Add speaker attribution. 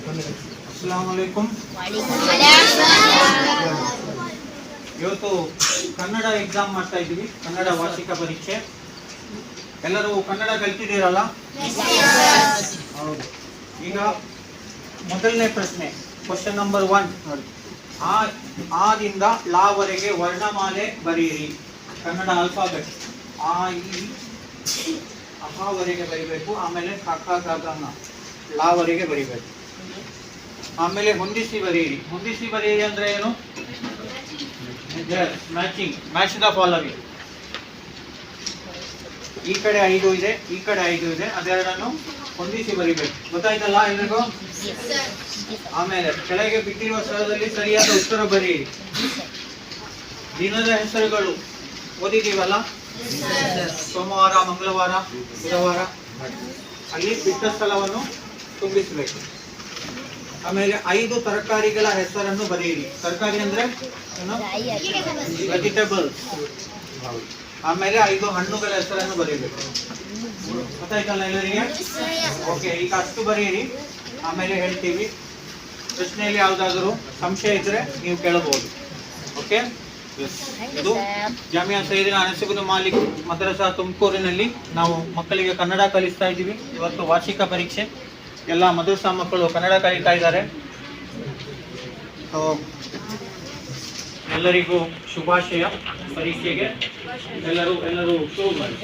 Speaker 1: अस्सलाम वालेकुम. ಇವತ್ತು ಕನ್ನಡ ಎಕ್ಸಾಮ್ ಮಾಡ್ತಾ ಇದ್ದೀವಿ, ಕನ್ನಡ ವಾರ್ಷಿಕ ಪರೀಕ್ಷೆ. ಎಲ್ಲರೂ ಕನ್ನಡ ಕಲ್ತಿದ್ದೀರಲ್ಲ? ಹೌದು. ಈಗ ಮೊದಲನೇ ಪ್ರಶ್ನೆ, ಕ್ವಶನ್ ನಂಬರ್ 1 ನೋಡಿ. ಆದಿಂದ ಲಾವರೆಗೆ ವರ್ಣಮಾಲೆ ಬರೆಯಿರಿ. ಕನ್ನಡ ಆಲ್ಫಾಬೆಟ್ ಆ ಈ ಅಹಾವರೆಗೆ ಬರಿಬೇಕು, ಆಮೇಲೆ ಕಕ್ಕ ಗಗನ ಲಾವರೆಗೆ ಬರಿಬೇಕು, ಆಮೇಲೆ ಹೊಂದಿಸಿ ಬರೆಯಿರಿ. ಹೊಂದಿಸಿ ಬರೆಯಿರಿ ಅಂದ್ರೆ ಏನು? Matching, match the following. ಈ ಕಡೆ 5 ಇದೆ, ಈ ಕಡೆ 5 ಇದೆ, ಅದೆರಡನ್ನು ಹೊಂದಿಸಿ ಬರಿಬೇಕು. ಗೊತ್ತಾಯ್ತಲ್ಲ ಎಲ್ರಿಗೂ? ಆಮೇಲೆ ಕೆಳಗೆ ಬಿಟ್ಟಿರುವ ಸ್ಥಳದಲ್ಲಿ ಸರಿಯಾದ ಉತ್ತರ ಬರೆಯಿರಿ. ದಿನದ ಹೆಸರುಗಳು ಓದಿದೀವಲ್ಲ? ಸೋಮವಾರ, ಮಂಗಳವಾರ, ಬುಧವಾರ. ಅಲ್ಲಿ ಬಿಟ್ಟ ಸ್ಥಳವನ್ನು ತುಂಬಿಸಬೇಕು. ಆಮೇಲೆ 5 ತರಕಾರಿಗಳ ಹೆಸರನ್ನು ಬರೆಯಿರಿ. ತರಕಾರಿ ಅಂದ್ರೆ ವೆಜಿಟೇಬಲ್ಸ್. ಆಮೇಲೆ 5 ಹಣ್ಣುಗಳ ಹೆಸರನ್ನು ಬರೀಬೇಕು. ಗೊತ್ತಾಯ್ತಲ್ಲ ಎಲ್ಲರಿಗೆ? ಓಕೆ, ಈಗ ಅಷ್ಟು ಬರೆಯಿರಿ, ಆಮೇಲೆ ಹೇಳ್ತೀವಿ. ಪ್ರಶ್ನೆಯಲ್ಲಿ ಯಾವುದಾದರೂ ಸಂಶಯ ಇದ್ರೆ ನೀವು ಕೇಳಬಹುದು. ಓಕೆ, ಇದು ಜಾಮಿಯಾ ಸೈಯದಿನಾ ಅನಸ್ ಇಬ್ನ್ ಮಾಲಿಕ್ ಮದ್ರಸಾ ತುಮಕೂರಿನಲ್ಲಿ ನಾವು ಮಕ್ಕಳಿಗೆ ಕನ್ನಡ ಕಲಿಸ್ತಾ ಇದ್ದೀವಿ. ಇವತ್ತು ವಾರ್ಷಿಕ ಪರೀಕ್ಷೆ, ಎಲ್ಲ ಮದ್ರಸಾ ಮಕ್ಕಳು ಕನ್ನಡ ಕಲಿತಾ ಇದ್ದಾರೆ. ಎಲ್ಲರಿಗೂ ಶುಭಾಶಯ. ಪರೀಕ್ಷೆಗೆ ಎಲ್ಲರೂ ಶುರು ಮಾಡಿ.